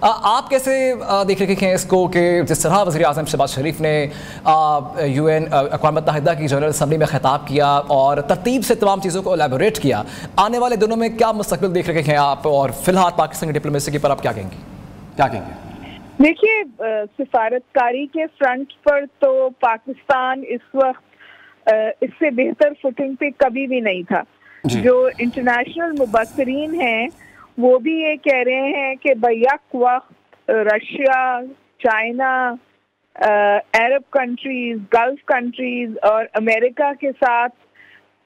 आप कैसे देख रहे हैं इसको कि जिस तरह वज़ीर आज़म शहबाज शरीफ ने UN अक़वाम मुत्तहिदा की जनरल असम्बली में खिताब किया और तरतीब से तमाम चीज़ों को एलैबोरेट किया, आने वाले दिनों में क्या मुस्तक़बिल देख रहे हैं आप और फिलहाल पाकिस्तान की डिप्लोमेसी के पर आप क्या कहेंगे? देखिए, सिफारतकारी के फ्रंट पर तो पाकिस्तान इस वक्त इससे बेहतर फुटिंग पे कभी भी नहीं था। जो इंटरनेशनल मुबस्सिरीन हैं वो भी ये कह रहे हैं कि बैक वक्त रशिया, चाइना, अरब कंट्रीज, गल्फ कंट्रीज और अमेरिका के साथ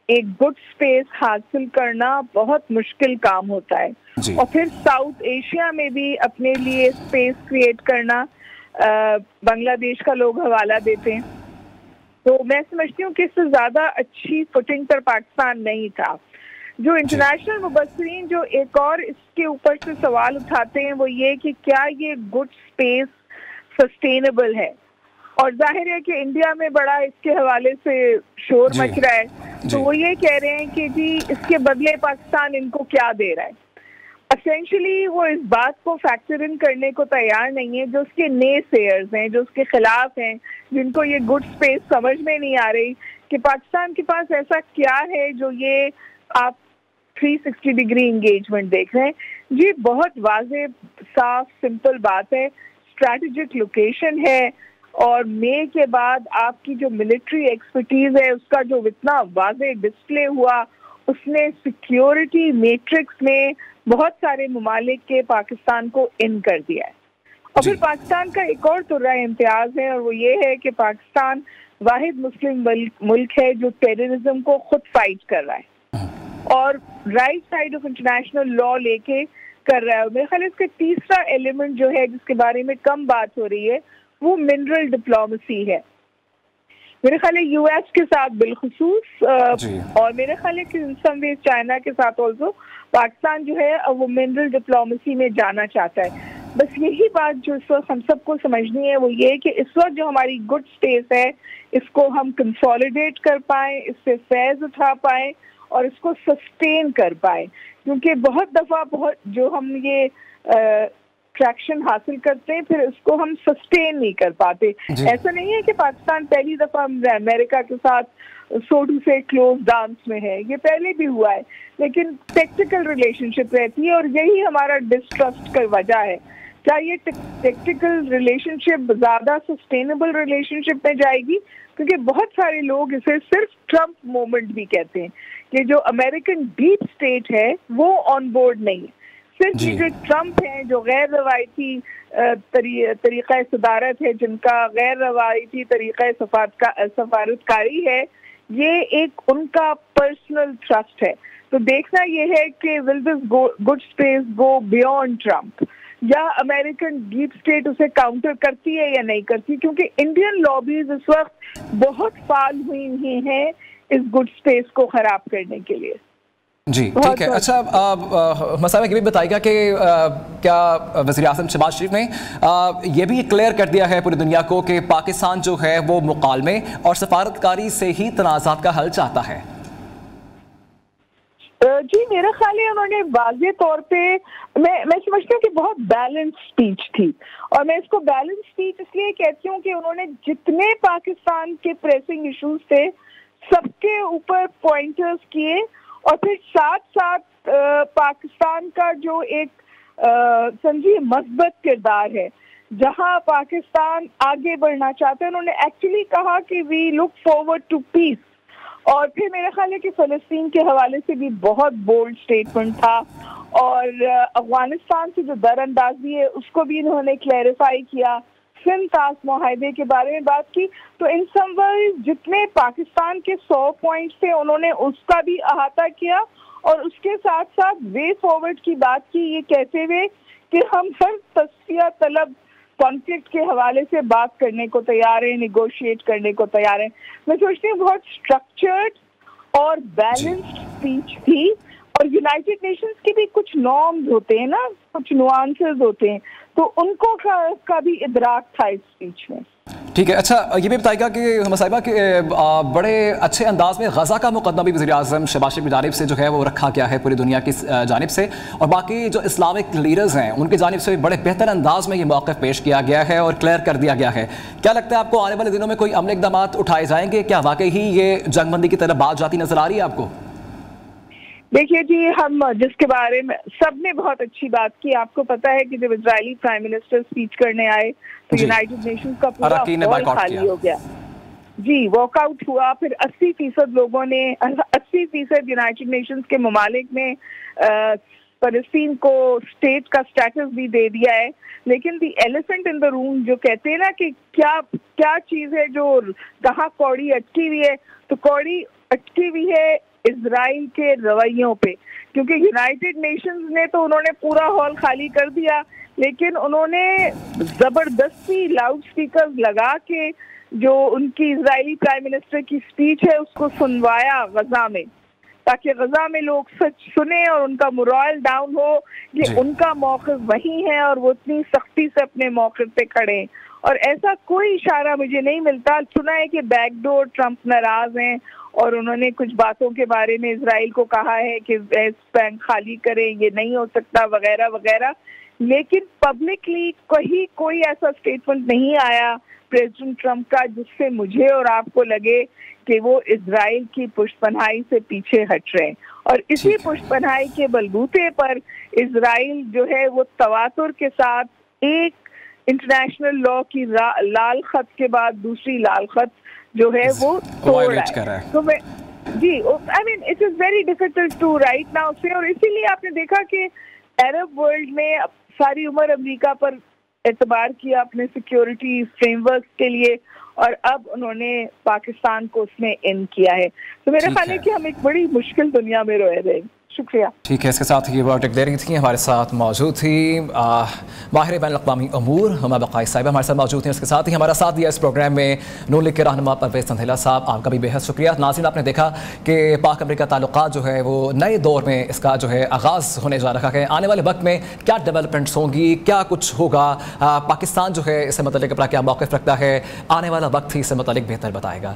एक गुड स्पेस हासिल करना बहुत मुश्किल काम होता है और फिर साउथ एशिया में भी अपने लिए स्पेस क्रिएट करना बांग्लादेश का लोग हवाला देते हैं। तो मैं समझती हूँ कि इससे ज्यादा अच्छी फुटिंग पर पाकिस्तान नहीं था। जो इंटरनेशनल मुबस्सिरीन जो एक और इसके ऊपर से सवाल उठाते हैं वो ये कि क्या ये गुड स्पेस सस्टेनेबल है, और जाहिर है कि इंडिया में बड़ा इसके हवाले से शोर मच रहा है, तो वो ये कह रहे हैं कि जी इसके बदले पाकिस्तान इनको क्या दे रहा है। एसेंशियली वो इस बात को फैक्टर इन करने को तैयार नहीं है, जो उसके नेसेयर्स हैं, जो उसके खिलाफ हैं, जिनको ये गुड स्पेस समझ में नहीं आ रही कि पाकिस्तान के पास ऐसा क्या है जो ये आप 360 डिग्री इंगेजमेंट देख रहे हैं। जी बहुत वाज़ेह साफ सिंपल बात है, स्ट्रैटेजिक लोकेशन है और मई के बाद आपकी जो मिलिट्री एक्सपर्टीज है उसका जो इतना वाज़ेह डिस्प्ले हुआ, उसने सिक्योरिटी मैट्रिक्स में बहुत सारे ममालिक के पाकिस्तान को इन कर दिया है। और फिर पाकिस्तान का एक और तुर्रा इम्तियाज है और वो ये है कि पाकिस्तान वाहिद मुस्लिम मुल्क है जो टेररिज्म को खुद फाइट कर रहा है और right side of international law लेके कर रहा है। मेरे ख्याल इसका तीसरा एलिमेंट जो है जिसके बारे में कम बात हो रही है वो मिनरल डिप्लोमेसी है। मेरे ख्याल US के साथ बिलखुसूस और मेरे ख्याल चाइना के साथ ऑल्सो पाकिस्तान जो है वो मिनरल डिप्लोमेसी में जाना चाहता है। बस यही बात जो इस वक्त हम सबको समझनी है वो ये कि इस वक्त जो हमारी गुड स्पेस है इसको हम कंसोलिडेट कर पाए, इससे फैज़ उठा पाए और इसको सस्टेन कर पाए, क्योंकि बहुत दफा जो हम ये ट्रैक्शन हासिल करते हैं फिर इसको हम सस्टेन नहीं कर पाते। ऐसा नहीं है कि पाकिस्तान पहली दफा अमेरिका के साथ सो टू से क्लोज डांस में है, ये पहले भी हुआ है, लेकिन टेक्टिकल रिलेशनशिप रहती है और यही हमारा डिस्ट्रस्ट का वजह है। क्या ये टेक्टिकल रिलेशनशिप ज्यादा सस्टेनेबल रिलेशनशिप में जाएगी? क्योंकि बहुत सारे लोग इसे सिर्फ ट्रम्प मोमेंट भी कहते हैं कि जो अमेरिकन डीप स्टेट है वो ऑन बोर्ड नहीं है, सिर्फ ये जो ट्रम्प हैं जो गैर रवायती तरीक़ा सदारत है, जिनका गैर रवायती तरीक़ा सफारतकारी है, ये एक उनका पर्सनल ट्रस्ट है। तो देखना ये है कि will this good space go beyond Trump या अमेरिकन डीप स्टेट उसे काउंटर करती है या नहीं करती, क्योंकि इंडियन लॉबीज इस वक्त बहुत फाल हुई हैं इस गुड स्पेस को खराब करने के लिए। जी ठीक है। अच्छा मसाला ये भी बताएगा कि क्या वज़ीर आज़म शहबाज शरीफ ने ये भी क्लियर कर दिया है पूरी दुनिया को कि पाकिस्तान जो है वो मुकालमे और सफारतकारी से ही तनाज़ात का हल चाहता है? जी मेरा ख्याल है उन्होंने वाज़ेह तौर पे मैं समझती हूँ कि बहुत बैलेंस स्पीच थी, और मैं इसको बैलेंस स्पीच इसलिए कहती हूँ कि उन्होंने जितने पाकिस्तान के प्रेसिंग इश्यूज थे सबके ऊपर पॉइंटर्स किए और फिर साथ साथ पाकिस्तान का जो एक समझिए मस्बत किरदार है जहां पाकिस्तान आगे बढ़ना चाहता है, उन्होंने एक्चुअली कहा कि we look forward to peace. और फिर मेरा ख्याल है कि फ़लस्तीन के हवाले से भी बहुत बोल्ड स्टेटमेंट था और अफगानिस्तान से जो दरअंदाजी है उसको भी इन्होंने क्लैरिफाई किया, तास मुआहदे के बारे में बात की। तो इन सब जितने पाकिस्तान के 100 पॉइंट्स थे उन्होंने उसका भी अहाता किया और उसके साथ साथ वे फॉरवर्ड की बात की, ये कहते हुए कि हम हर तस्फिया तलब कॉन्फ्लिक्ट के हवाले से बात करने को तैयार है, निगोशिएट करने को तैयार है। मैं सोचती हूँ बहुत स्ट्रक्चर्ड और बैलेंस्ड स्पीच थी और यूनाइटेड नेशंस के भी कुछ नॉर्म्स होते हैं ना, कुछ नुआंसेस होते हैं, तो उनको का भी इदराक था इस स्पीच में। ठीक है, अच्छा ये भी बताएगा कि मसाइबा के बड़े अच्छे अंदाज में गज़ा का मुकदमा भी वज़ीर-ए-आज़म शहबाज शरीफ की जानिब से जो है वो रखा गया है पूरी दुनिया की जानिब से, और बाकी जो इस्लामिक लीडर्स हैं उनकी जानिब से भी बड़े बेहतर अंदाज में ये मौक़िफ़ पेश किया गया है और क्लियर कर दिया गया है। क्या लगता है आपको आने वाले दिनों में कोई अमली इक़दाम उठाए जाएंगे? क्या वाकई ही ये जंगबंदी की तरफ बात जाती नजर आ रही है आपको? देखिए जी, हम जिसके बारे में सबने बहुत अच्छी बात की, आपको पता है कि जब इजरायली प्राइम मिनिस्टर स्पीच करने आए तो यूनाइटेड नेशंस का पूरा हॉल खाली हो गया जी, वॉकआउट हुआ। फिर 80% लोगों ने 80% यूनाइटेड नेशंस के ममालिक ने फलस्तीन को स्टेट का स्टेटस भी दे दिया है। लेकिन दी एलिफेंट इन द रूम जो कहते हैं ना कि क्या क्या चीज है जो कहाँ कौड़ी अटकी हुई है, तो कौड़ी अटकी हुई है इजराइल के रवैयों पे, क्योंकि यूनाइटेड नेशंस ने तो उन्होंने पूरा हॉल खाली कर दिया, लेकिन उन्होंने जबरदस्ती लाउड स्पीकर लगा के जो उनकी इजरायली प्राइम मिनिस्टर की स्पीच है उसको सुनवाया गजा में, ताकि गजा में लोग सच सुने और उनका मोरल डाउन हो कि उनका मौक़िफ़ वही है और वो इतनी सख्ती से अपने मौक़िफ़ पे खड़े। और ऐसा कोई इशारा मुझे नहीं मिलता। सुना है कि बैकडोर ट्रंप नाराज हैं और उन्होंने कुछ बातों के बारे में इजराइल को कहा है कि वेस्ट बैंक खाली करें, ये नहीं हो सकता वगैरह वगैरह, लेकिन पब्लिकली कोई ऐसा स्टेटमेंट नहीं आया प्रेसिडेंट ट्रंप का जिससे मुझे और आपको लगे कि वो इजराइल की पुष्पनाई से पीछे हट रहे हैं। और इसी पुष्पनाई के बलबूते पर इजराइल जो है वो तवातुर के साथ एक इंटरनेशनल लॉ की लाल खत के बाद दूसरी लाल खत जो है वो तोड़ रहा है। तो मैं जी, I mean it is very difficult to write now say, और इसीलिए आपने देखा कि अरब वर्ल्ड ने सारी उम्र अमेरिका पर एतबार किया अपने सिक्योरिटी फ्रेमवर्क के लिए, और अब उन्होंने पाकिस्तान को उसमें इन किया है। तो मेरा ख्याल है कि हम एक बड़ी मुश्किल दुनिया में रह रहे हैं। शुक्रिया। ठीक है, इसके साथ ही वर्ड दे रही थी, हमारे साथ मौजूद थी माहिर बैनुल-अक़वामी अमूर हुमा बक़ाई साहिबा हमारे साथ मौजूद थी। इसके साथ ही हमारा साथ दिया इस प्रोग्राम में नून लीग के रहनुमा परवेज़ संधेला साहब, आपका भी बेहद शुक्रिया। नाज़रीन, आपने देखा कि पाक अमेरिका ताल्लुकात जो है वो नए दौर में इसका जो है आगाज़ होने जा रहा है। आने वाले वक्त में क्या डेवलपमेंट्स होंगी, क्या कुछ होगा, पाकिस्तान जो है इससे मतलब अपना क्या मौक़िफ़ रखता है, आने वाला वक्त ही इससे मतलब बेहतर बताएगा।